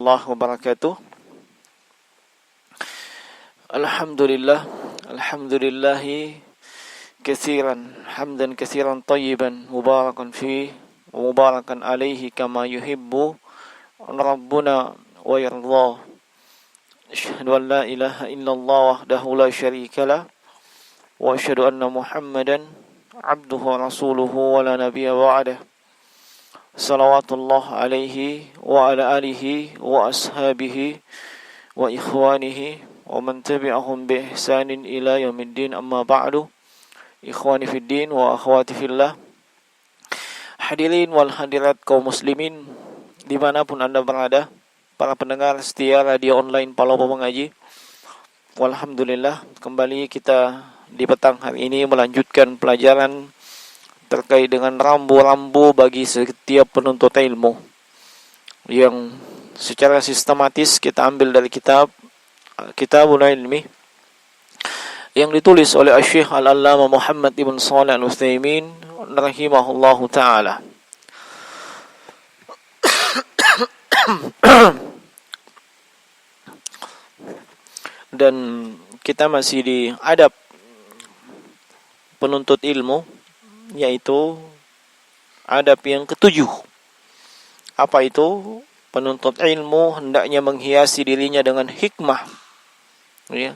Allah wabarakatuh. Alhamdulillahi katsiran hamdan katsiran tayyiban mubarakan fi wa mubarakan alaihi kama yuhibbu rabbuna wa yarda. Asyhadu an la ilaha illallah wahdahu la syarika lah wa asyhadu anna Muhammadan abduhu wa rasuluhu wa la nabiyya ba'dah. Salawatullah alaihi wa ala alihi wa ashabihi wa ikhwanihi wa man tabi'ahum bi ihsanin ila yaumiddin, amma ba'du. Ikhwani fiddin wa akhwati fillah, hadirin wal hadirat kaum muslimin dimanapun anda berada, para pendengar setia radio online Palopo Mengaji. Walhamdulillah, kembali kita di petang hari ini melanjutkan pelajaran terkait dengan rambu-rambu bagi setiap penuntut ilmu yang secara sistematis kita ambil dari Kitabul Ilmi yang ditulis oleh Syekh Al-Allamah Muhammad ibn Shalih Al-Utsaimin rahimahullahu taala. Dan kita masih di adab penuntut ilmu, yaitu adab yang ketujuh. Apa itu? Penuntut ilmu hendaknya menghiasi dirinya dengan hikmah, ya,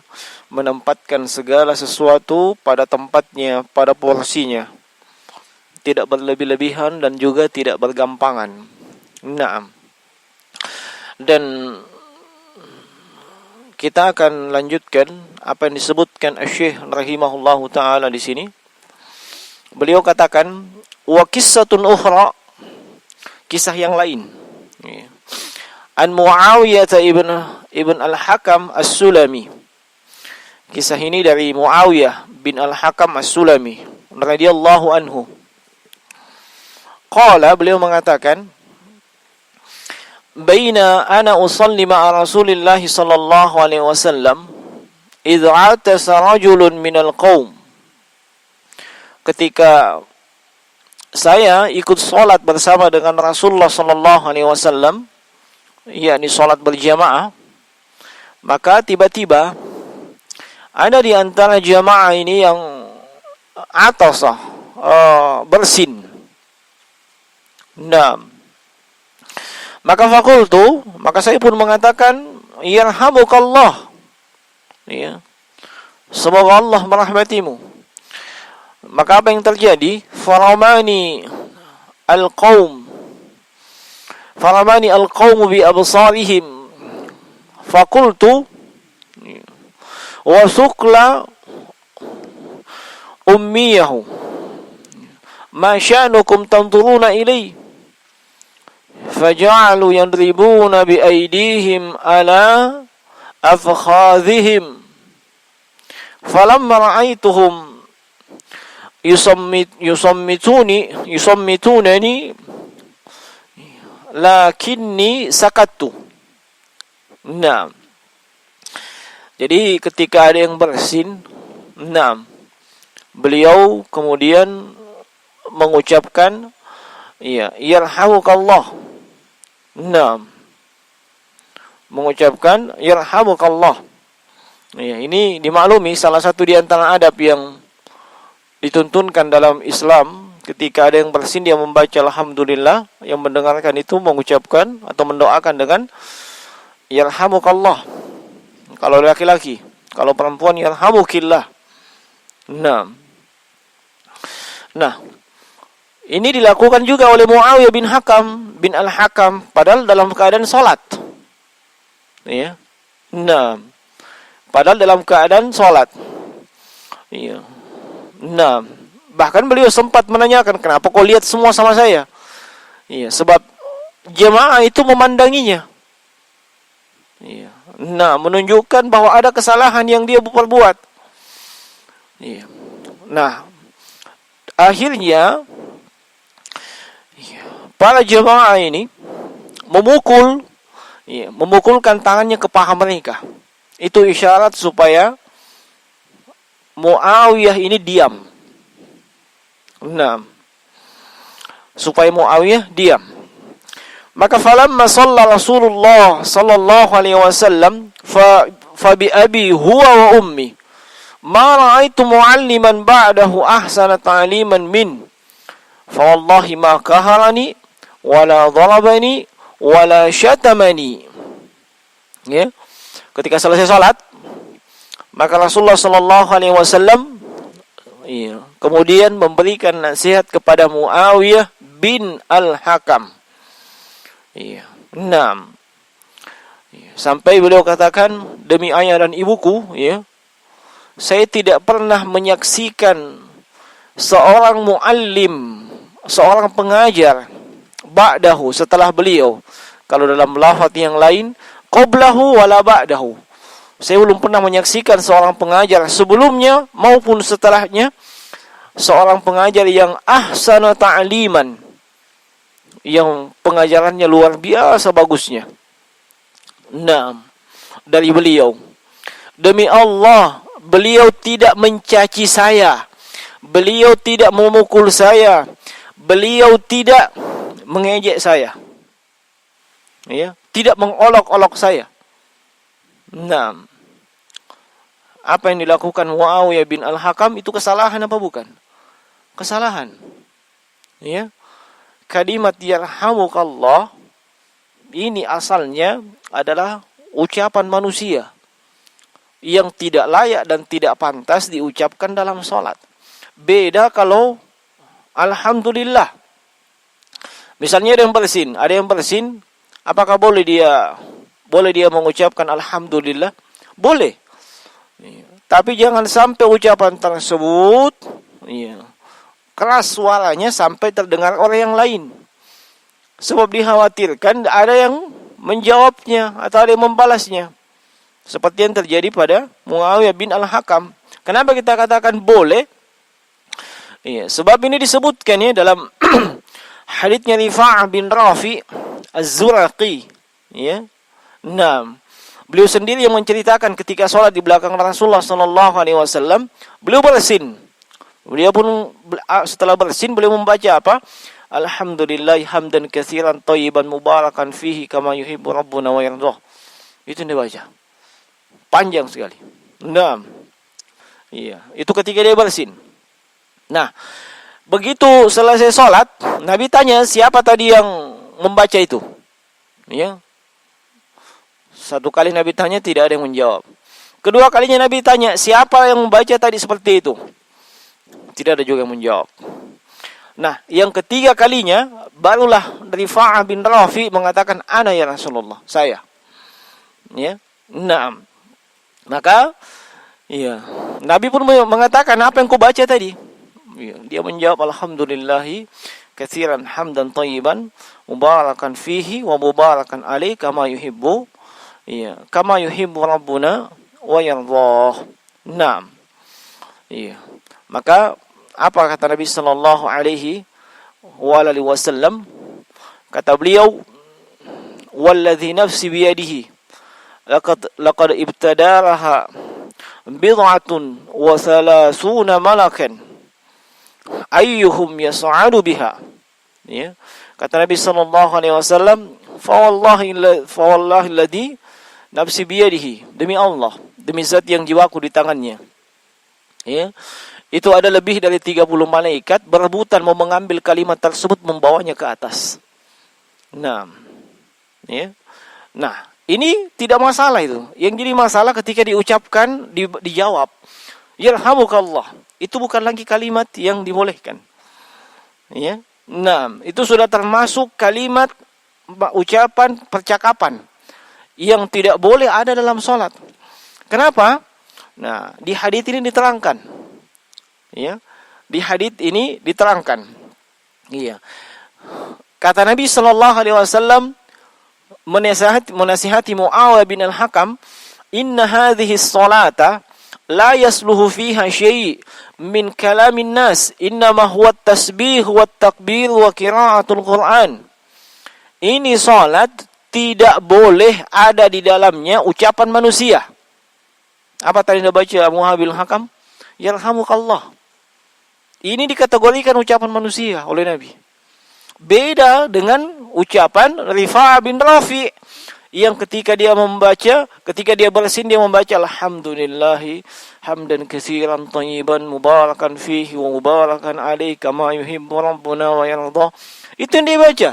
menempatkan segala sesuatu pada tempatnya, pada porsinya, tidak berlebih-lebihan dan juga tidak bergampangan. Naam. Dan kita akan lanjutkan apa yang disebutkan Syekh rahimahullahu taala di sini. Beliau katakan, wa qissatun ukhra, kisah yang lain. An Muawiyah ibn al-Hakam as-Sulami. Kisah ini dari Muawiyah bin al-Hakam as-Sulami radhiyallahu anhu. Qala, beliau mengatakan, baina ana usalli ma'a Rasulillah sallallahu alaihi wasallam idh atasa rajulun minal qaum. Ketika saya ikut sholat bersama dengan Rasulullah sallallahu alaihi wasallam, yakni sholat berjamaah, maka tiba-tiba ada di antara jamaah ini yang atasa, bersin. Nah, maka fakultu, maka saya pun mengatakan, yarhamukallah, ya, semoga Allah merahmatimu. Maka apa yang terjadi? Faramani al-qaum bi absarihim fakultu wa sukla ummiyahu ma sya'nukum tanzuruna ilai faja'alu yadribuna bi aydihim ala afkhadhihim falamma ra'aituhum yusammitunani lakinni sakattu. Nah, jadi ketika ada yang bersin, nah, beliau kemudian mengucapkan, ya, yarhamukallah. Nah, mengucapkan yarhamukallah. Ya, ini dimaklumi salah satu di antara adab yang dituntunkan dalam Islam. Ketika ada yang bersin, dia membaca alhamdulillah, yang mendengarkan itu mengucapkan atau mendoakan dengan yarhamukallah. Kalau laki-laki, kalau perempuan yarhamukillah. Nah, ini dilakukan juga oleh Muawiyah bin al-Hakam padahal dalam keadaan salat. Ya. Nah, padahal dalam keadaan salat. Iya. Nah, bahkan beliau sempat menanyakan, kenapa kau lihat semua sama saya? Iya, sebab jemaah itu memandanginya. Iya. Nah, menunjukkan bahwa ada kesalahan yang dia perbuat. Iya. Nah, akhirnya para jemaah ini memukulkan tangannya ke paha mereka. Itu isyarat supaya Muawiyah ini diam. Nah, supaya Muawiyah diam. Maka falamma shalla Rasulullah sallallahu alaihi wasallam fa bi abi huwa wa ummi ma ra'aitu mu'alliman ba'dahu ahsana ta'liman min fa wallahi ma kaharani wala darabani wala syatamani. Ya. Ketika selesai salat, maka Rasulullah sallallahu alaihi wasallam kemudian memberikan nasihat kepada Muawiyah bin Al-Hakam. Sampai beliau katakan, demi ayah dan ibuku, saya tidak pernah menyaksikan seorang muallim, seorang pengajar ba'dahu, setelah beliau. Kalau dalam lafaz yang lain, qablahu wala ba'dahu. Saya belum pernah menyaksikan seorang pengajar sebelumnya maupun setelahnya, seorang pengajar yang ahsana ta'liman, yang pengajarannya luar biasa bagusnya. Dari beliau. Demi Allah, beliau tidak mencaci saya. Beliau tidak memukul saya. Beliau tidak mengejek saya. Tidak mengolok-olok saya. Apa yang dilakukan Muawiyah bin Al-Hakam itu kesalahan apa bukan? Kesalahan. Kalimat yarhamukallah ini asalnya adalah ucapan manusia yang tidak layak dan tidak pantas diucapkan dalam sholat. Beda kalau alhamdulillah. Misalnya ada yang bersin, apakah boleh dia mengucapkan alhamdulillah? Boleh. Tapi jangan sampai ucapan tersebut keras suaranya sampai terdengar oleh yang lain. Sebab dikhawatirkan ada yang menjawabnya atau ada yang membalasnya. Seperti yang terjadi pada Muawiyah bin Al-Hakam. Kenapa kita katakan boleh? Sebab ini disebutkan dalam haditsnya Rifa'ah bin Rafi Az-Zuraqi. Beliau sendiri yang menceritakan ketika sholat di belakang Rasulullah SAW, beliau bersin. Beliau pun setelah bersin beliau membaca apa? Alhamdulillah hamdan katsiran thayyiban mubarakan fihi kama yuhibbu rabbuna wa yardah. Itu yang dia baca. Panjang sekali. Itu ketika dia bersin. Begitu selesai sholat, Nabi tanya, siapa tadi yang membaca itu? Satu kali Nabi tanya, tidak ada yang menjawab. Kedua kalinya Nabi tanya, siapa yang membaca tadi seperti itu? Tidak ada juga yang menjawab. Yang ketiga kalinya, barulah Rifa'ah bin Rafi mengatakan, ana ya Rasulullah, saya. Maka, Nabi pun mengatakan, apa yang kau baca tadi? Dia menjawab, alhamdulillahi katsiran hamdan thayyiban mubarakan fihi wa mubarakan alaihi kama yuhibbu rabbuna wa yardah. Maka apa kata Nabi sallallahu alaihi wasallam? Kata beliau, walladzi nafsi biyadihi laqad ibtadaraha bid'atun wa thalathuna malakan ayyuhum yas'adu biha. Kata Nabi sallallahu alaihi wasallam, fa wallahi alladzi nafsi biyadihi, demi Allah, demi zat yang jiwaku di tangannya. Itu ada lebih dari 30 malaikat berebutan mau mengambil kalimat tersebut membawanya ke atas. Ini tidak masalah itu. Yang jadi masalah ketika diucapkan, dijawab, yarhamukallah. Itu bukan lagi kalimat yang dibolehkan. Itu sudah termasuk kalimat ucapan percakapan yang tidak boleh ada dalam sholat. Kenapa? Di hadits ini diterangkan. Di hadits ini diterangkan. Kata Nabi sallallahu alaihi wasallam menasihati Muawiyah bin Al-Hakam, inna hadhihi as-salata la yasluhu fiha syai' min kalamin nas, innama huwa at-tasbih wa at-takbir wa qira'atul Qur'an. Ini salat tidak boleh ada di dalamnya ucapan manusia. Apa tadi Anda baca Muawiyah bin Al-Hakam? Yarhamukallah. Ini dikategorikan ucapan manusia oleh Nabi. Beda dengan ucapan Rifa'ah bin Rafi' yang ketika dia bersin dia membaca alhamdulillahi hamdan katsiran thayyiban mubarakan fihi wa mubarakan alaihi kama yuhibbu rabbuna wa yarda. Itu yang dia baca.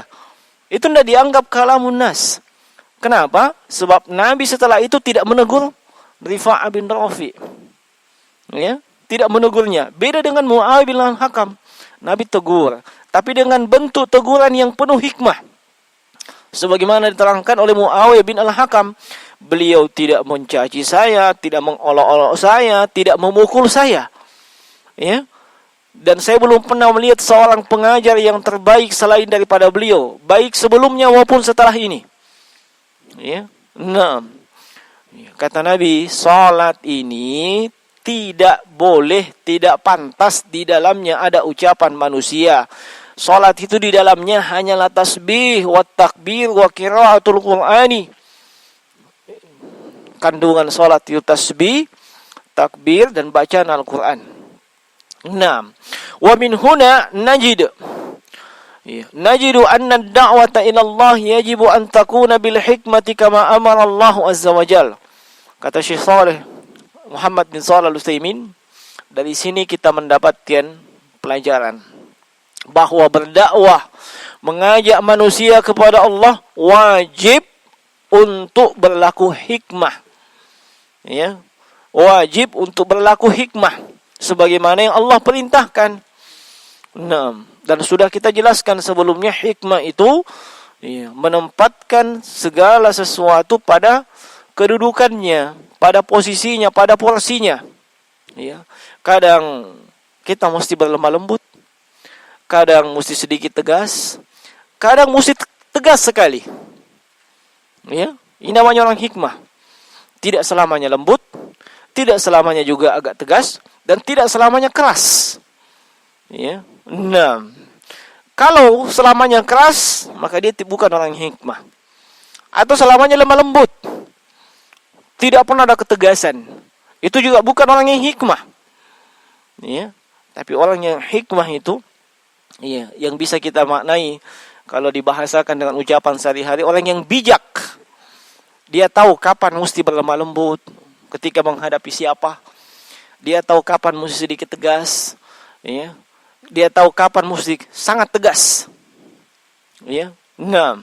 Itu tidak dianggap kalamun nas. Kenapa? Sebab Nabi setelah itu tidak menegur Rifa'ah bin Rafi'. Ya, tidak menegurnya. Beda dengan Muawiyah bin Al-Hakam. Nabi tegur, tapi dengan bentuk teguran yang penuh hikmah. Sebagaimana diterangkan oleh Muawiyah bin Al-Hakam, beliau tidak mencaci saya, tidak mengolok-olok saya, tidak memukul saya. Ya. Dan saya belum pernah melihat seorang pengajar yang terbaik selain daripada beliau, baik sebelumnya maupun setelah ini. Ya. Nah, kata Nabi, salat ini tidak boleh, tidak pantas di dalamnya ada ucapan manusia. Salat itu di dalamnya hanyalah tasbih, wa takbir, wa qiraatul Qur'ani. Kandungan salat itu tasbih, takbir, dan bacaan Al-Quran. Naam. Wa min huna najidu anna ad-da'wata ila Allah yajibu an takuna bil hikmati kama amara Allah azza wa jalla. Kata Syekh Saleh Muhammad bin Shalih Al-Utsaimin, dari sini kita mendapatkan pelajaran bahwa berdakwah, mengajak manusia kepada Allah wajib untuk berlaku hikmah. Ya, wajib untuk berlaku hikmah sebagaimana yang Allah perintahkan. Nah, dan sudah kita jelaskan sebelumnya, hikmah itu menempatkan segala sesuatu pada kedudukannya, pada posisinya, pada porsinya. Ya, kadang kita mesti berlemah lembut, kadang mesti sedikit tegas, kadang mesti tegas sekali. Ya, ini namanya orang hikmah. Tidak selamanya lembut, tidak selamanya juga agak tegas, dan tidak selamanya keras. Ya. Nah, kalau selamanya keras, maka dia bukan orang hikmah. Atau selamanya lemah lembut, tidak pernah ada ketegasan, itu juga bukan orang yang hikmah. Ya. Tapi orang yang hikmah itu, yang bisa kita maknai kalau dibahasakan dengan ucapan sehari-hari, orang yang bijak. Dia tahu kapan mesti berlemah lembut ketika menghadapi siapa. Dia tahu kapan mesti sedikit tegas. Ya. Dia tahu kapan mesti sangat tegas. Ya. Nah,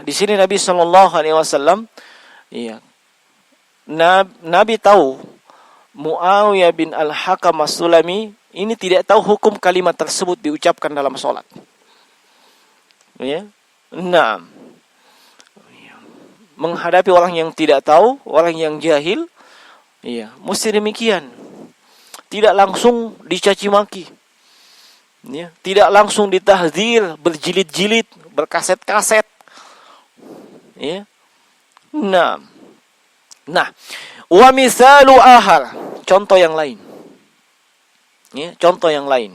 di sini Nabi SAW, Nabi tahu Muawiyah bin Al-Hakam As-Sulami ini tidak tahu hukum kalimat tersebut diucapkan dalam sholat. Ya. Nah, menghadapi orang yang tidak tahu, orang yang jahil, mesti demikian. Tidak langsung dicaci maki. Ya, tidak langsung ditahdzir, berjilid-jilid, berkaset-kaset. Ya. Nah, wa misalu ahar, contoh yang lain. Ya, contoh yang lain.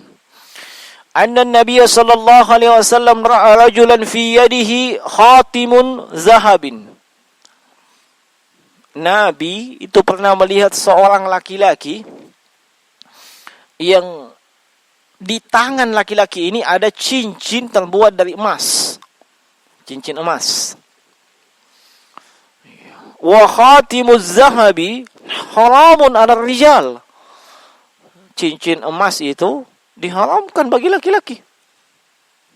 Anna Nabiy sallallahu alaihi wasallam ra'a rajulan fi yadihi khatimun zahabin. Nabi itu pernah melihat seorang laki-laki yang di tangan laki-laki ini ada cincin terbuat dari emas. Cincin emas. Wa khatimuz zahabi haramun 'ala rijal. Cincin emas itu diharamkan bagi laki-laki.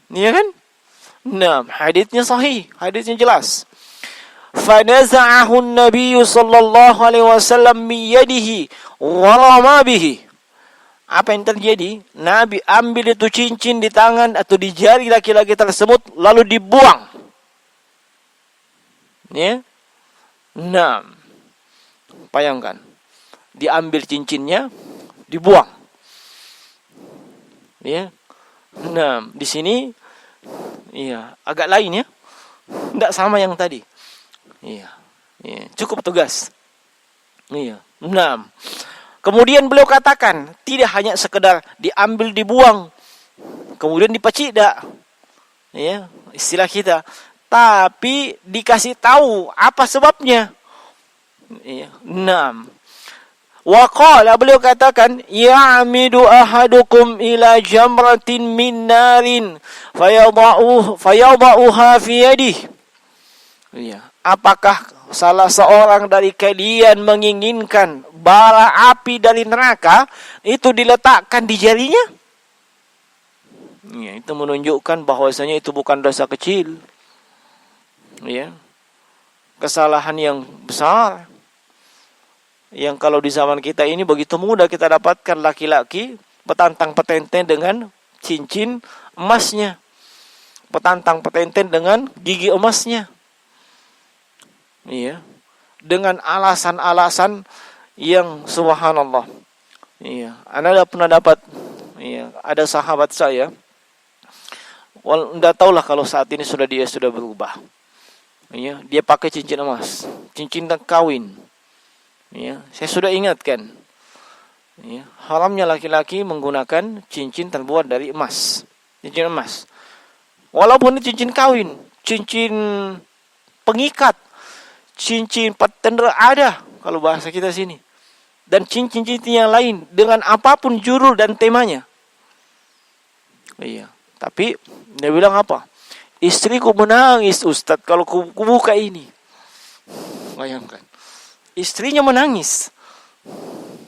Iya kan? Nah, haditsnya sahih, haditsnya jelas. Fanaza'ahu an-nabiy sallallahu alaihi wasallam min yadihi wa rama bihi. Apa yang terjadi? Nabi ambil itu cincin di tangan atau di jari laki-laki tersebut lalu dibuang. Ya. Nah, bayangkan. Diambil cincinnya, dibuang. Ya. Nah, di sini agak lain ya. Tidak sama yang tadi. Cukup tegas. Nah, kemudian beliau katakan, tidak hanya sekedar diambil dibuang, kemudian dipacik dak. Ya, istilah kita, tapi dikasih tahu apa sebabnya. Nah, Wa qala, beliau katakan, ya'midu ahadukum ila jamratin min narin fayadha'uha fi yadihi. Ya, apakah salah seorang dari kalian menginginkan bara api dari neraka itu diletakkan di jarinya? Ya, itu menunjukkan bahwasanya itu bukan dosa kecil. Ya. Kesalahan yang besar. Yang kalau di zaman kita ini begitu mudah kita dapatkan laki-laki petantang petenten dengan cincin emasnya. Petantang petenten dengan gigi emasnya. Iya, dengan alasan-alasan yang subhanallah. Iya, Anda pernah dapat, iya, ada sahabat saya. Enggak tahulah kalau saat ini dia sudah berubah. Iya, dia pakai cincin emas, cincin kawin. Iya, saya sudah ingatkan. Iya, haramnya laki-laki menggunakan cincin terbuat dari emas, cincin emas. Walaupun ini cincin kawin, cincin pengikat, cincin patender ada kalau bahasa kita sini. Dan cincin-cincin yang lain dengan apapun judul dan temanya. Iya, tapi dia bilang apa? Istriku menangis, Ustadz, kalau ku buka ini. Bayangkan. Istrinya menangis.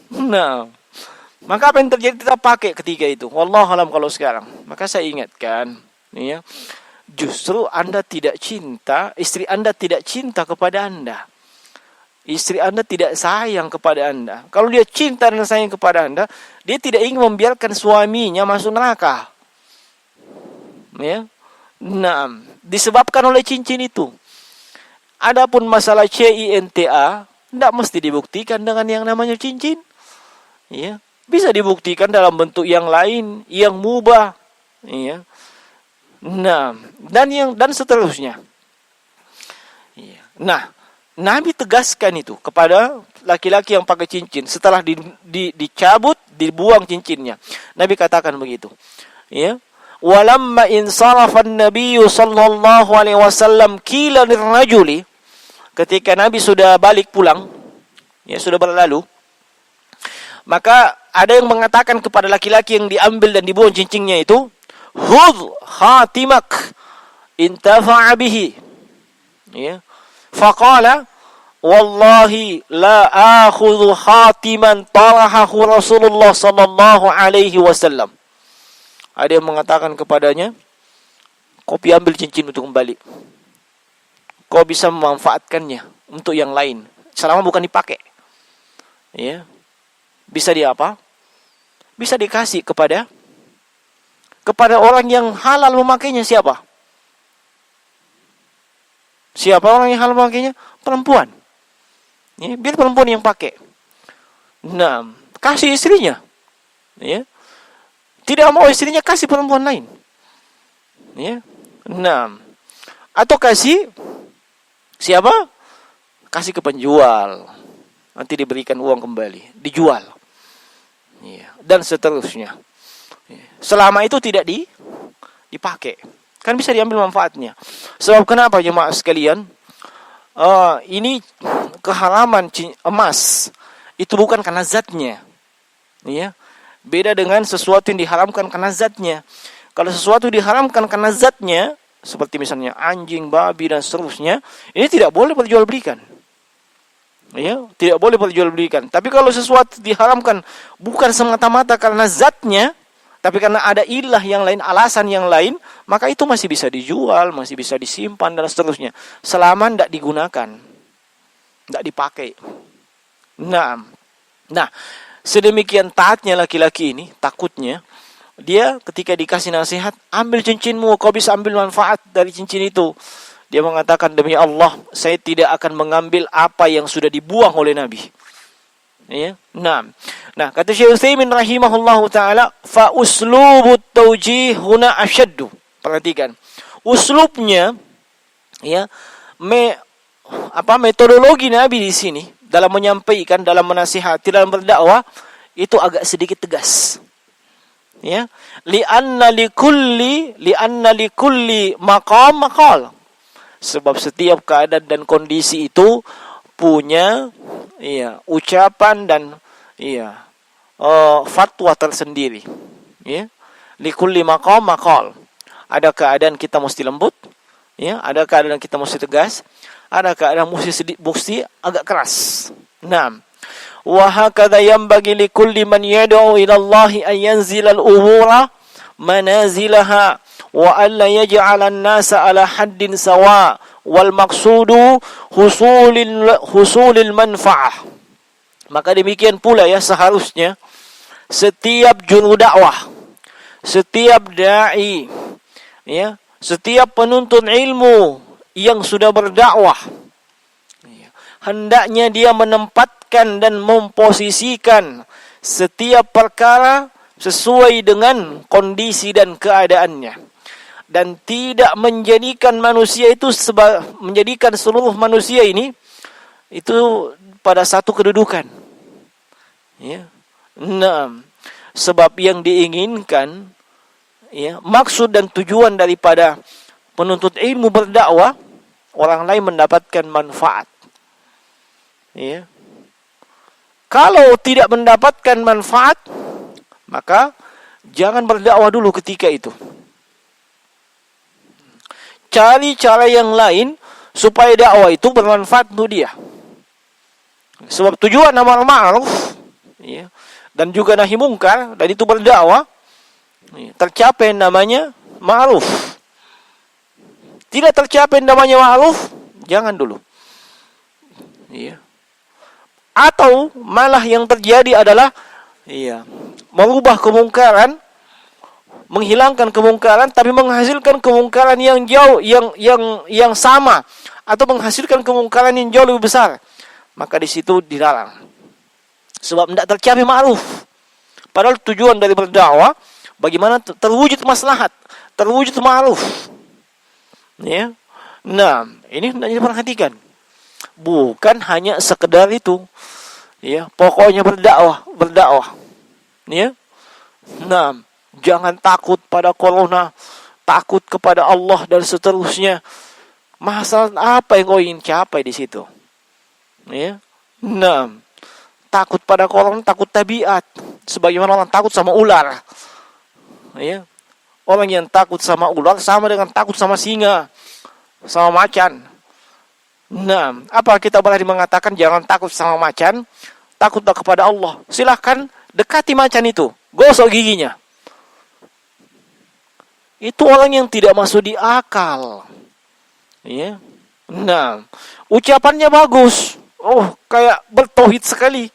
Nah, maka apa yang terjadi kita pakai ketika itu? Wallahualam kalau sekarang. Maka saya ingatkan, ya. Justru Anda tidak cinta, istri Anda tidak cinta kepada Anda. Istri Anda tidak sayang kepada Anda. Kalau dia cinta dan sayang kepada Anda, dia tidak ingin membiarkan suaminya masuk neraka. Ya. Nah, disebabkan oleh cincin itu. Adapun masalah CINTA, tidak mesti dibuktikan dengan yang namanya cincin. Ya. Bisa dibuktikan dalam bentuk yang lain, yang mubah. Ya. Nah, dan seterusnya. Nah, Nabi tegaskan itu kepada laki-laki yang pakai cincin setelah dicabut, dibuang cincinnya. Nabi katakan begitu. Ya. Walamma insarafa an-nabiy sallallahu alaihi wasallam qila lirrajuli, ketika Nabi sudah balik pulang, ya sudah berlalu, maka ada yang mengatakan kepada laki-laki yang diambil dan dibuang cincinnya itu, Hudh khatimak intafa'a bihi. Ya. Faqala wallahi la akhudhu khatiman tarahahu Rasulullah sallallahu alaihi wasallam. Ada yang mengatakan kepadanya, kau ambil cincin untuk kembali. Kau bisa memanfaatkannya untuk yang lain selama bukan dipakai. Ya. Bisa dia apa? Bisa dikasih kepada orang yang halal memakainya. Siapa? Siapa orang yang halal memakainya? Perempuan. Ya, biar perempuan yang pakai. Nah, kasih istrinya. Ya. Tidak mau istrinya, kasih perempuan lain. Ya. Nah, atau kasih siapa? Kasih ke penjual. Nanti diberikan uang kembali, dijual. Ya. Dan seterusnya. Selama itu tidak dipakai, kan bisa diambil manfaatnya. Sebab kenapa jemaah sekalian? Ini keharaman emas itu bukan karena zatnya, ya. Beda dengan sesuatu yang diharamkan karena zatnya. Kalau sesuatu diharamkan karena zatnya, seperti misalnya anjing, babi dan seterusnya, ini tidak boleh perjualbelikan. Ya, tidak boleh perjualbelikan. Tapi kalau sesuatu diharamkan bukan semata-mata karena zatnya, tapi karena ada ilah yang lain, alasan yang lain, maka itu masih bisa dijual, masih bisa disimpan dan seterusnya. Selama tidak digunakan, tidak dipakai. Nah, sedemikian taatnya laki-laki ini, takutnya dia ketika dikasih nasihat, ambil cincinmu, kau bisa ambil manfaat dari cincin itu. Dia mengatakan, demi Allah, saya tidak akan mengambil apa yang sudah dibuang oleh Nabi. Ya. Nah, kata Syekh Utsaimin rahimahullahu taala, fa uslubut tawjih huna asyaddu. Perhatikan. Uslubnya, ya, metodologi Nabi di sini dalam menyampaikan, dalam menasihati, dalam berdakwah itu agak sedikit tegas. Ya. Li'anna likulli maqam maqal. Sebab setiap keadaan dan kondisi itu punya, ya, ucapan dan, fatwa tersendiri. Ya. Likulli maqam maqal. Ada keadaan kita mesti lembut, ya, ada keadaan kita mesti tegas, ada keadaan mesti agak keras. Naam. Wa hakadha yanbaghi likulli man yad'u ila Allah an yanzila al-umura manazilaha wa alla yaj'ala an-nasa ala haddin sawa wal maqsudu husulil manfaah. Maka demikian pula ya seharusnya setiap juru dakwah, setiap dai, ya, setiap penuntut ilmu yang sudah berdakwah, hendaknya dia menempatkan dan memposisikan setiap perkara sesuai dengan kondisi dan keadaannya, dan tidak menjadikan manusia itu menjadikan seluruh manusia ini itu pada satu kedudukan. Ya. Nah, sebab yang diinginkan, ya, maksud dan tujuan daripada penuntut ilmu berdakwah, orang lain mendapatkan manfaat. Ya. Kalau tidak mendapatkan manfaat, maka jangan berdakwah dulu ketika itu. Cari cara yang lain supaya dakwah itu bermanfaat untuk dia. Sebab tujuan amar ma'ruf, ya, dan juga nahi mungkar, dan itu berdakwah, tercapai namanya ma'ruf. Tidak tercapai namanya ma'ruf, jangan dulu. Ya. Atau malah yang terjadi adalah, ya, merubah kemungkaran, menghilangkan kemungkaran, tapi menghasilkan kemungkaran yang jauh, yang sama, atau menghasilkan kemungkaran yang jauh lebih besar. Maka di situ dilarang. Sebab tidak tercapai ma'ruf. Padahal tujuan dari berdakwah bagaimana terwujud maslahat, terwujud ma'ruf. Ya. Nah, ini hendaknya diperhatikan. Bukan hanya sekedar itu. Ya, pokoknya berdakwah. Ya. Nah, jangan takut pada corona, takut kepada Allah dan seterusnya. Masalah apa yang kau ingin capai di situ? Ya. Nah, takut pada corona, takut tabiat. Sebagaimana orang takut sama ular. Ya. Orang yang takut sama ular sama dengan takut sama singa, sama macan. Nah, apa kita berani mengatakan jangan takut sama macan, takutlah kepada Allah. Silahkan dekati macan itu, gosok giginya. Itu orang yang tidak masuk di akal. Ya. Nah, ucapannya bagus. Oh, kayak bertauhid sekali.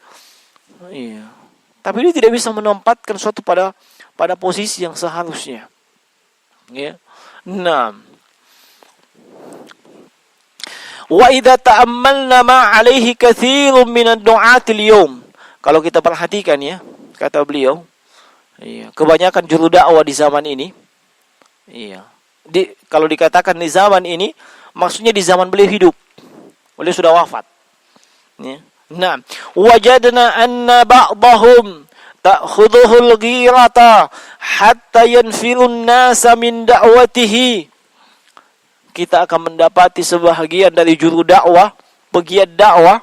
Iya. Tapi dia tidak bisa menempatkan suatu pada posisi yang seharusnya. Ya. Nah. Wa idza ta'ammalna ma 'alaihi katsirun min ad-du'ati al-yawm. Kalau kita perhatikan ya, kata beliau, iya, kebanyakan juru dakwah di zaman ini, iya. Kalau dikatakan di zaman ini, maksudnya di zaman beliau hidup. Beliau sudah wafat. Ya. Nah, wajadna anna ba'dahum ta'khudhuhu al-ghirata hatta yanfiru an-nasa min da'watihi. Kita akan mendapati sebahagian dari juru dakwah, pegiat dakwah,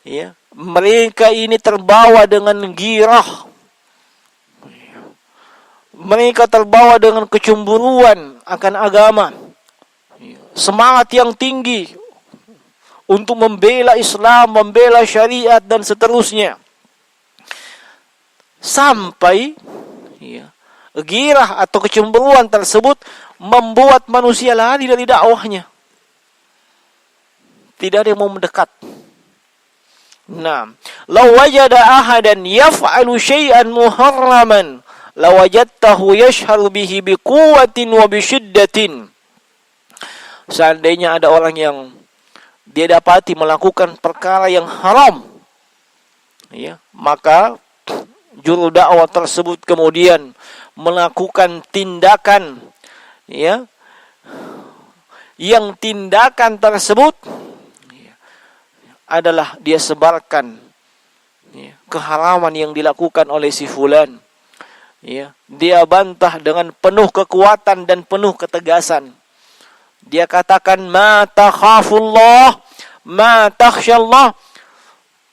ya, mereka ini terbawa dengan girah. Mereka terbawa dengan kecemburuan akan agama. Semangat yang tinggi untuk membela Islam, membela syariat dan seterusnya. Sampai, ya, girah atau kecemburuan tersebut membuat manusia lari dari dakwahnya. Tidak ada yang mau mendekat. Nah, law wajada ahadan yaf'alu syai'an muharraman lawajadtahu yashharu bihi biquwwatin wa bisyiddatin. Seandainya ada orang yang dia dapati melakukan perkara yang haram, ya, maka juru dakwah tersebut kemudian melakukan tindakan, ya, yang tindakan tersebut, ya, adalah dia sebarkan, ya, keharaman yang dilakukan oleh si fulan. Ya, dia bantah dengan penuh kekuatan dan penuh ketegasan. Dia katakan, ma takhafullah, ma takhsyallah.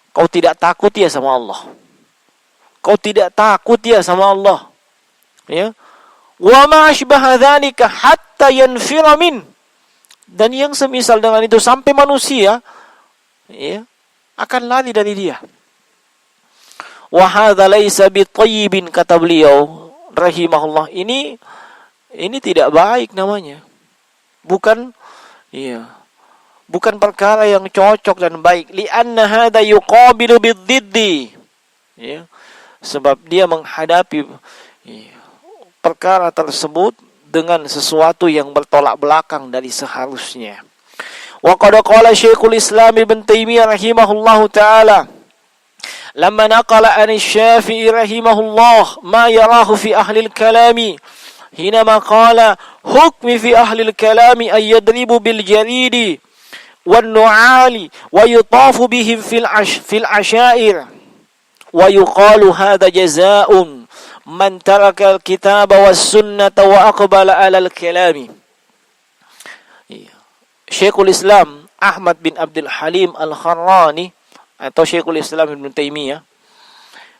Kau tidak takut ya sama Allah. Kau tidak takut ya sama Allah. Ya. Wa ma asbaha dzalika hatta yanfira min. Dan yang semisal dengan itu sampai manusia ya akan lari dari dia. Wa hadza laisa bitayyibin, kata beliau rahimahullah. Ini tidak baik namanya. Bukan perkara yang cocok dan baik. Li'anna hadza yuqabilu bidziddi. Ya. Sebab dia menghadapi perkara tersebut dengan sesuatu yang bertolak belakang dari seharusnya. Wa qad qala Syekhul Islam Ibn Taimiyah rahimahullahu taala lamma naqala an Asy-Syafi'i rahimahullah ma yarahu fi ahli al-kalami hinama qala hukmi fi ahli al-kalami ay yadribu bil jaridi wan nu'ali wa yutafu bihim fil asyair wa yuqalu hadha jazaa'un man taraka al-kitaba was sunnata wa aqbala 'ala al-kalami. Syekhul Islam Ahmad bin Abdul Halim Al-Kharrani atau Syekhul Islam Ibn Taimiyah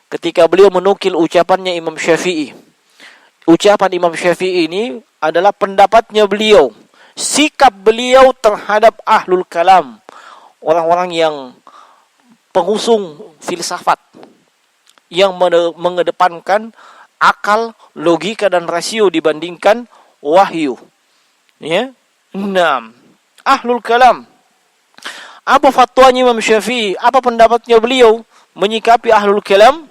ketika beliau menukil ucapannya Imam Syafi'i. Ucapan Imam Syafi'i ini adalah pendapatnya beliau, sikap beliau terhadap ahlul kalam, orang-orang yang pengusung filsafat, yang mengedepankan akal, logika dan rasio dibandingkan wahyu. Ya. 6. Ahlul kalam. Apa fatwanya Imam Syafi'i? Apa pendapatnya beliau menyikapi ahlul kalam?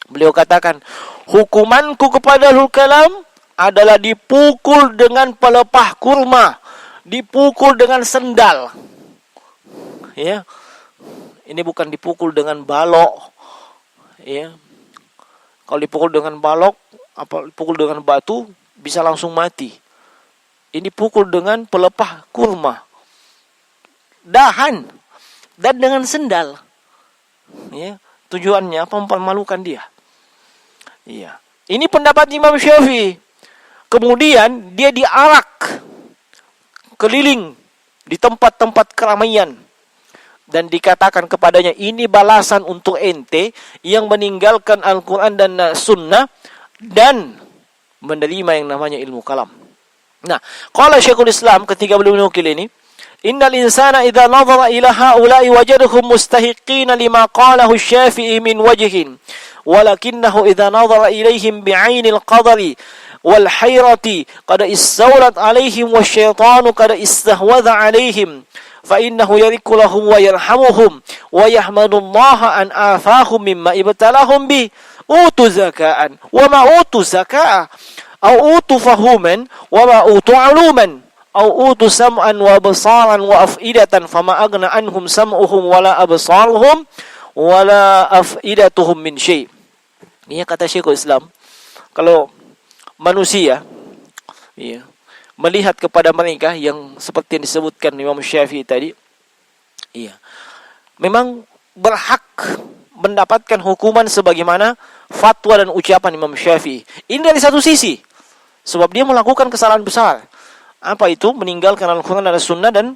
Beliau katakan, hukumanku kepada ahlul kalam adalah dipukul dengan pelepah kurma, dipukul dengan sendal. Ya. Ini bukan dipukul dengan balok. Ya. Kalau dipukul dengan balok, dipukul dengan batu, bisa langsung mati. Ini pukul dengan pelepah kurma, dahan, dan dengan sendal. Ya. Tujuannya apa? Mempermalukan dia. Ya. Ini pendapat Imam Syafi'i. Kemudian dia diarak keliling di tempat-tempat keramaian dan dikatakan kepadanya, ini balasan untuk ente yang meninggalkan Al-Quran dan Sunnah dan menerima yang namanya ilmu kalam. Nah, qala Syekhul Islam ketika beliau menukil ini, innal insana idza nadhara ila haula'i wajadahum mustahiqina lima qalahu Syafi'i min wajhin, walakinnahu idza nadhara ilaihim bi'ainil qadari wal hayrati qad istawlat alaihim wasyaitanu qad istahwadha alaihim fa innahu yariku lahum wa yarhamuhum wa yahmadullaha an afahum mimma ibtalahum bi utu zakaan wa ma utu zakaa au utu fahuman wa ma utu aluman au utu sam'an wa absaran wa afidatan fama aghna anhum sam'uhum wala absaruhum wala afidatuhum min syai'. Ini kata Syekhul Islam, kalau manusia melihat kepada mereka yang seperti yang disebutkan Imam Syafi'i tadi, memang berhak mendapatkan hukuman sebagaimana fatwa dan ucapan Imam Syafi'i. Ini dari satu sisi, sebab dia melakukan kesalahan besar. Apa itu? Meninggalkan Al-Quran dan Sunnah dan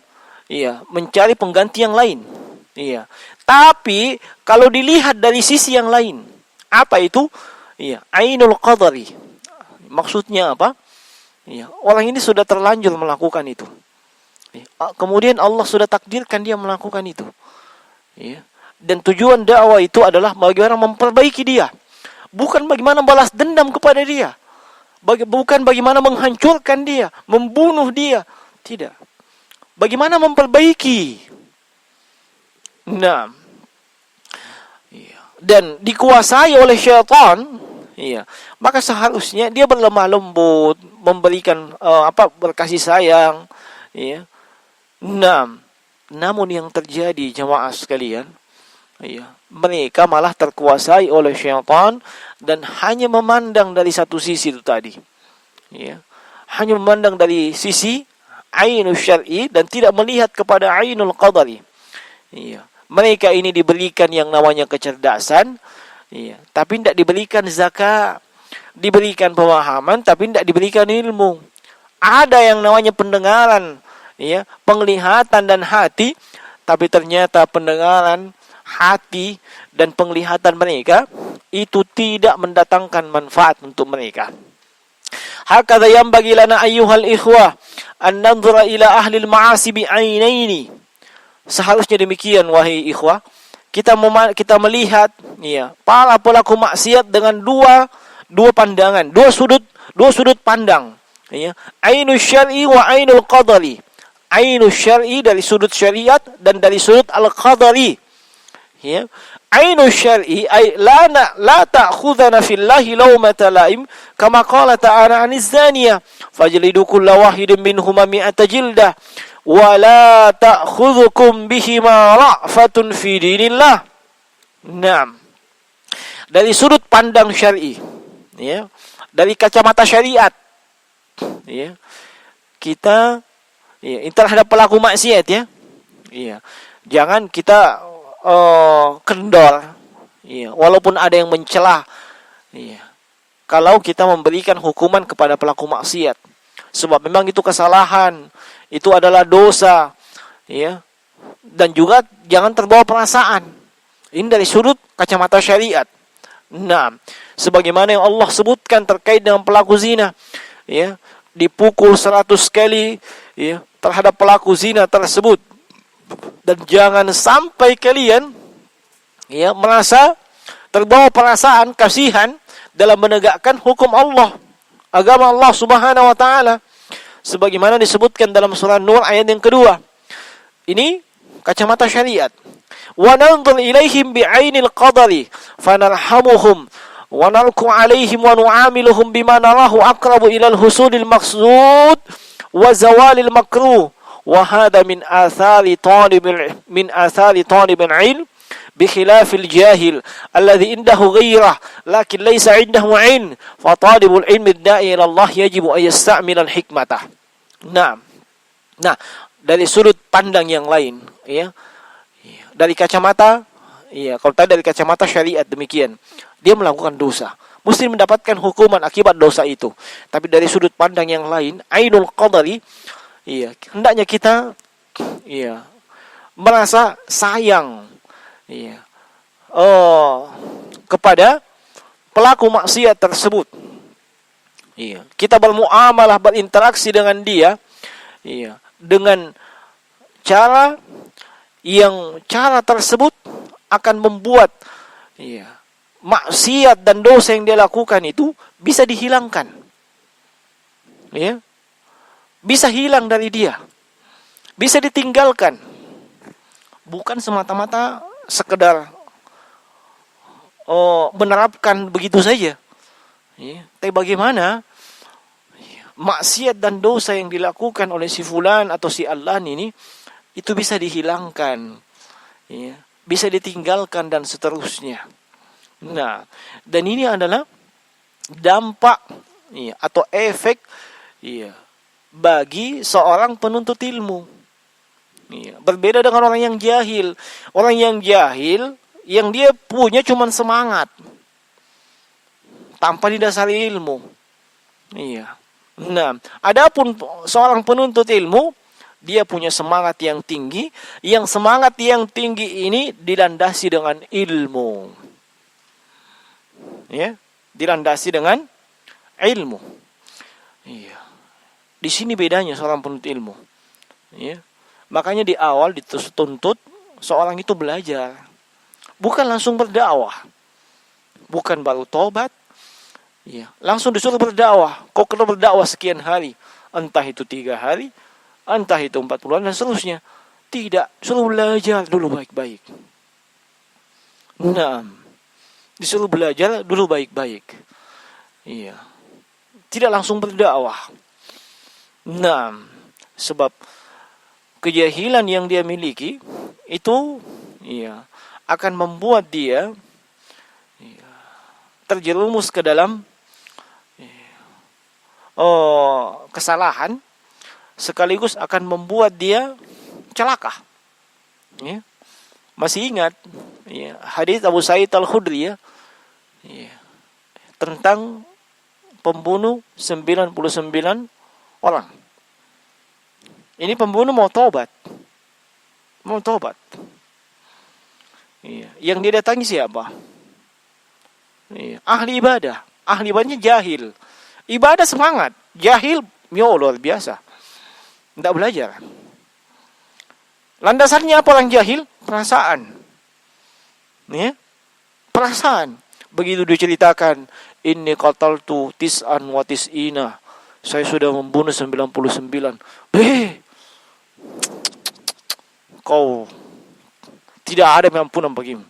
mencari pengganti yang lain. Tapi kalau dilihat dari sisi yang lain, apa itu? Ainul qadari. Maksudnya apa? Orang ini sudah terlanjur melakukan itu. Kemudian Allah sudah takdirkan dia melakukan itu. Dan tujuan dakwah itu adalah bagaimana memperbaiki dia, bukan bagaimana balas dendam kepada dia, bukan bagaimana menghancurkan dia, membunuh dia. Tidak. Bagaimana memperbaiki. Nah, dan dikuasai oleh syaitan, maka seharusnya dia berlemah lembut, memberikan berkasih sayang. Nah, namun yang terjadi jamaah sekalian, mereka malah terkuasai oleh syaitan dan hanya memandang dari satu sisi itu tadi. Hanya memandang dari sisi ainul syar'i dan tidak melihat kepada ainul qadari. Mereka ini diberikan yang namanya kecerdasan, tapi tidak diberikan zakat, diberikan pemahaman, tapi tidak diberikan ilmu. Ada yang namanya pendengaran, penglihatan dan hati, tapi ternyata pendengaran, hati dan penglihatan mereka itu tidak mendatangkan manfaat untuk mereka. Hakadha yanbaghi lana ayyuhal ikhwah an nanzura ila ahli al-ma'asi bi'ainaini. Seharusnya demikian wahai ikhwah, kita melihat ya para pelaku maksiat dengan dua pandangan, dua sudut pandang, ya. Ainus syar'i wa ainul qadari. Ainus syar'i dari sudut syariat dan dari sudut al-qadari. Ya. Ainus syar'i ay la ta'khudhana fillahi lawmata laim kama qala ta'ala 'anis zaniyah fajlidu kulla wahidin minhuma mi'ata jildah wa la ta'khudhukum bihima ra'fatun fi dinillah. Naam. Dari sudut pandang syar'i, ya, dari kacamata syariat, ya, kita ya, terhadap pelaku maksiat, ya, ya, jangan kita kendor, ya, walaupun ada yang mencela, ya, kalau kita memberikan hukuman kepada pelaku maksiat, sebab memang itu kesalahan, itu adalah dosa, ya, dan juga jangan terbawa perasaan. Ini dari sudut kacamata syariat. Nah, sebagaimana yang Allah sebutkan terkait dengan pelaku zina, ya, dipukul 100 kali, ya, terhadap pelaku zina tersebut. Dan jangan sampai kalian, ya, merasa terbawa perasaan kasihan dalam menegakkan hukum Allah, agama Allah Subhanahu wa taala, sebagaimana disebutkan dalam surah Nur ayat yang kedua. Ini kacamata syariat. Wa nanzur ilaihim bi'ainil qadari fanarhamuhum wa nalqu alaihim wa nu'amiluhum bima narahu aqrabu ilal husulil maqsud wa zawalil makruh wa hadha min athari talibil ilm bikhilafil jahil alladhi indahu ghairah lakin laysa indahu ilm fa talibul ilmi ad-da'i ila Allah yajibu an yasta'mila al-hikmatah. Nah, dari sudut pandang yang lain, ya, dari kacamata, ya, kalau tadi dari kacamata syariat demikian, dia melakukan dosa, mesti mendapatkan hukuman akibat dosa itu. Tapi dari sudut pandang yang lain, ainul qadari, ya, hendaknya kita, ya, merasa sayang, ya, kepada pelaku maksiat tersebut. Iya, kita bermuamalah, berinteraksi dengan dia, iya, dengan cara tersebut akan membuat, ya, maksiat dan dosa yang dia lakukan itu bisa dihilangkan, ya, bisa hilang dari dia, bisa ditinggalkan, bukan semata-mata sekedar menerapkan begitu saja, ya. Tapi bagaimana maksiat dan dosa yang dilakukan oleh si fulan atau si allan ini itu bisa dihilangkan, ya, bisa ditinggalkan dan seterusnya. Nah, dan ini adalah dampak, ya, atau efek, ya, bagi seorang penuntut ilmu. Ya, berbeda dengan orang yang jahil. Orang yang jahil yang dia punya cuma semangat tanpa didasari ilmu. Iya. Nah, adapun seorang penuntut ilmu, dia punya semangat yang tinggi, yang semangat yang tinggi ini dilandasi dengan ilmu. Ya, dilandasi dengan ilmu. Iya. Di sini bedanya seorang penuntut ilmu. Ya. Makanya di awal dituntut seorang itu belajar. Bukan langsung berdakwah. Bukan baru tobat, ya, langsung disuruh berdakwah. Kau kena berdakwah sekian hari, entah itu 3 hari, entah itu 40 hari dan seterusnya. Tidak, suruh belajar dulu baik-baik. Nah, disuruh belajar dulu baik-baik. Iya. Tidak langsung berdakwah. Nah, sebab kejahilan yang dia miliki itu, iya, akan membuat dia, iya, terjerumus ke dalam, iya, kesalahan, sekaligus akan membuat dia celaka. Ya. Masih ingat, ya, hadis Abu Sa'id Al-Khudri, ya, ya, tentang pembunuh 99 orang. Ini pembunuh mau tobat. Iya. Yang dia datangi siapa? ahli ibadah. Ahli ibadahnya jahil. Ibadah semangat, jahil, luar biasa. Tidak belajar. Landasannya apa orang jahil? Perasaan. Ya? Perasaan. Begitu diceritakan, inni qataltu tis'an wa tis'ina. Saya sudah membunuh 99. Kau tidak ada pengampunan bagimu.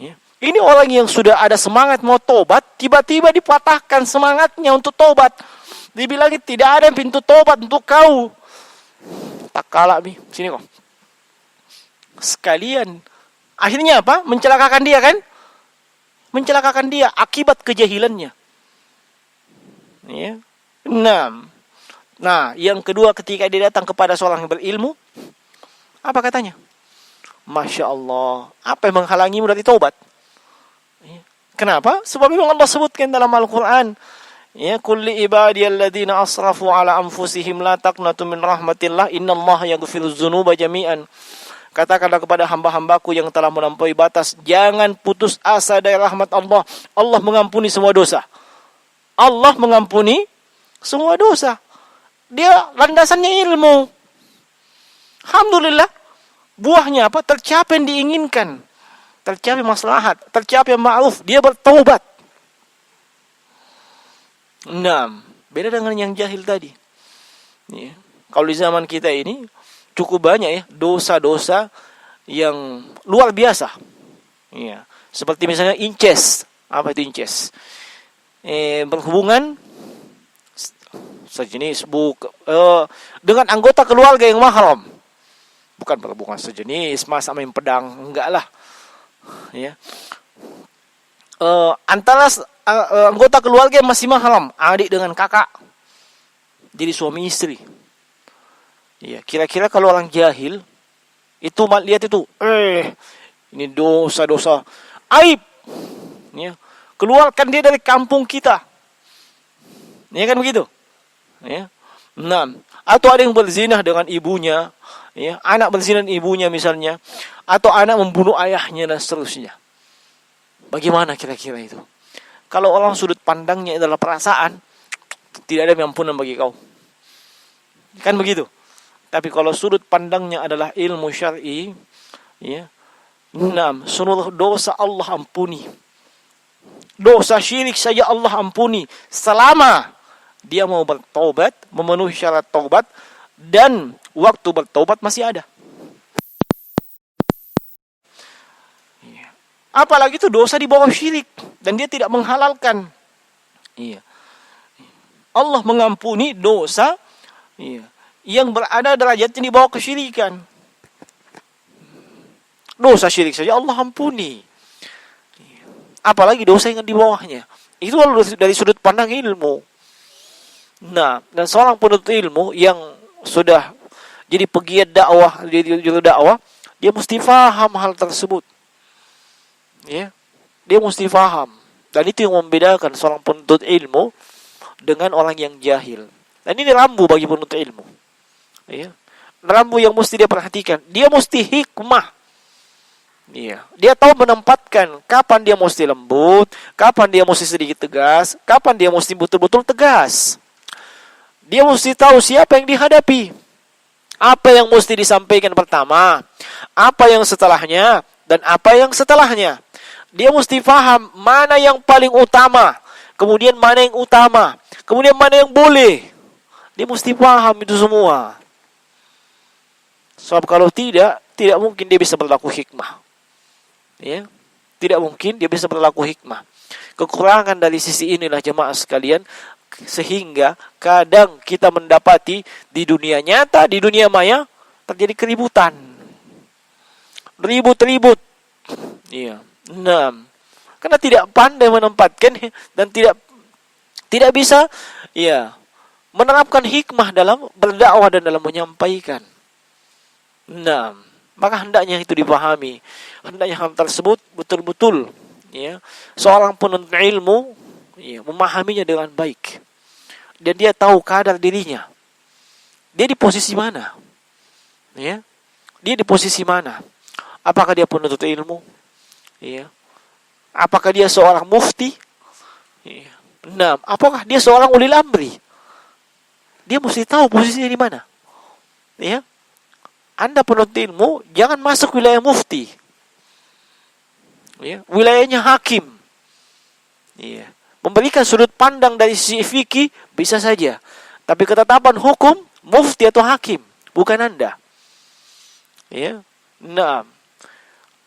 Ya. Ini orang yang sudah ada semangat mau tobat, tiba-tiba dipatahkan semangatnya untuk tobat. Dibilang tidak ada pintu tobat untuk kau. Tak kalah nih, sini kok. Sekalian. Akhirnya apa? Mencelakakan dia kan? Mencelakakan dia akibat kejahilannya. Ya. Nah, yang kedua ketika dia datang kepada seorang yang berilmu, apa katanya? Masya Allah, apa yang menghalangimu dari taubat? Kenapa? Sebab memang Allah sebutkan dalam Al-Quran, ya, kulli ibadiyalladzina asrafu ala anfusihim la taqnatu min rahmatillah innallaha yaghfiruz dzunuba jami'an. Katakanlah kepada hamba-hambaku yang telah melampaui batas, jangan putus asa dari rahmat Allah. Allah mengampuni semua dosa. Allah mengampuni semua dosa. Dia landasannya ilmu. Alhamdulillah. Buahnya apa? Tercapai yang diinginkan. Tercapai maslahat. Tercapai ma'ruf. Dia bertaubat. Nah, beda dengan yang jahil tadi. Ya. Kalau di zaman kita ini, cukup banyak ya dosa-dosa yang luar biasa. Ya. Seperti misalnya incest. Apa itu incest? Berhubungan sejenis dengan anggota keluarga yang mahram. Bukan berhubungan sejenis, mas sama yang pedang, enggak lah. Ya. Antara anggota keluarga yang masih mahram, adik dengan kakak, jadi suami istri. Ya, kira-kira kalau orang jahil itu lihat itu, ini dosa-dosa aib. Ya. Keluarkan dia dari kampung kita. Ya kan begitu? Ya. Nah, atau ada yang berzinah dengan ibunya, ya, anak berzinah dengan ibunya misalnya, atau anak membunuh ayahnya dan seterusnya. Bagaimana kira-kira itu? Kalau orang sudut pandangnya adalah perasaan, tidak ada pengampunan bagi kau. Kan begitu? Tapi kalau sudut pandangnya adalah ilmu syar'i, ya, seluruh dosa Allah ampuni. Dosa syirik saja Allah ampuni selama dia mau bertaubat, memenuhi syarat taubat, dan waktu bertaubat masih ada. Apalagi itu dosa di bawah syirik dan dia tidak menghalalkan. Iya. Allah mengampuni dosa, iya, yang berada derajatnya di bawah kesyirikan. Dosa syirik saja Allah ampuni. Apalagi dosa yang di bawahnya. Itu dari sudut pandang ilmu. Nah, dan seorang penuntut ilmu yang sudah jadi pegiat dakwah, jadi juru dakwah, dia mesti faham hal tersebut. Ya. Dia mesti faham. Dan itu yang membedakan seorang penuntut ilmu dengan orang yang jahil. Dan ini rambu bagi penuntut ilmu. Ya. Rambu yang mesti dia perhatikan. Dia mesti hikmah. Iya, dia tahu menempatkan kapan dia mesti lembut, kapan dia mesti sedikit tegas, kapan dia mesti betul-betul tegas. Dia mesti tahu siapa yang dihadapi, apa yang mesti disampaikan pertama, apa yang setelahnya, dan apa yang setelahnya. Dia mesti paham mana yang paling utama, kemudian mana yang utama, kemudian mana yang boleh. Dia mesti paham itu semua. Sebab kalau tidak mungkin dia bisa berlaku hikmah. Ya, tidak mungkin dia bisa berlaku hikmah. Kekurangan dari sisi inilah jemaah sekalian, sehingga kadang kita mendapati di dunia nyata, di dunia maya terjadi keributan, ribut-ribut. Iya, karena tidak pandai menempatkan dan tidak bisa, ya, menerapkan hikmah dalam berdakwah dan dalam menyampaikan. Maka hendaknya itu dipahami. Hendaknya hal tersebut betul-betul, ya, seorang penuntut ilmu, ya, memahaminya dengan baik. Dan dia tahu kadar dirinya. Dia di posisi mana? Ya. Dia di posisi mana? Apakah dia penuntut ilmu? Ya. Apakah dia seorang mufti? Iya. Nah, apakah dia seorang ulil amri? Dia mesti tahu posisinya di mana. Ya. Anda penuntut ilmu, jangan masuk wilayah mufti. Ya. Wilayahnya hakim. Iya. Memberikan sudut pandang dari sisi fikih bisa saja. Tapi ketetapan hukum, mufti atau hakim, bukan Anda. Ya. Nah,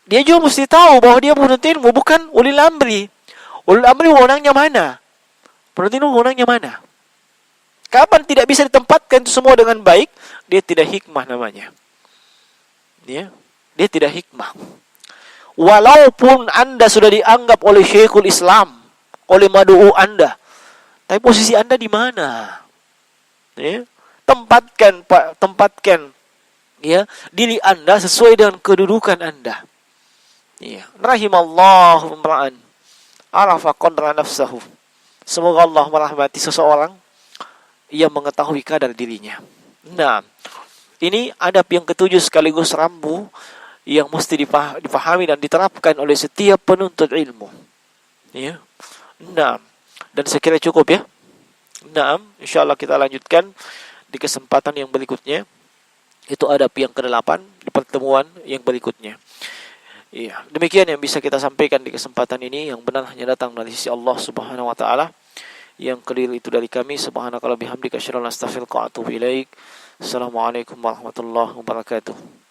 dia juga mesti tahu bahwa dia penuntut ilmu bukan ulil amri. Ulil amri wewenangnya mana? Penuntut ilmu wewenangnya mana? Kapan tidak bisa ditempatkan itu semua dengan baik, dia tidak hikmah namanya. Ya, dia tidak hikmah. Walaupun Anda sudah dianggap oleh Syekhul Islam, oleh mad'u Anda, tapi posisi Anda di mana? Ya, tempatkan ya diri Anda sesuai dengan kedudukan Anda. Ya, rahimallahu imra'an arafa qadra nafsahu. Semoga Allah merahmati seseorang yang mengetahui kadar dirinya. Nah, ini adab yang ketujuh sekaligus rambu yang mesti dipahami dan diterapkan oleh setiap penuntut ilmu. Ya. Nah, dan sekiranya cukup ya. Nah, insyaallah kita lanjutkan di kesempatan yang berikutnya. Itu adab yang ke-8 di pertemuan yang berikutnya. Iya, demikian yang bisa kita sampaikan di kesempatan ini. Yang benar hanya datang dari sisi Allah Subhanahu wa taala. Yang keliru itu dari kami. Subhanakallahumma bihamdika asyhadu an la ilaha illa anta astaghfiruka wa atubu ilaik. Assalamualaikum warahmatullahi wabarakatuh.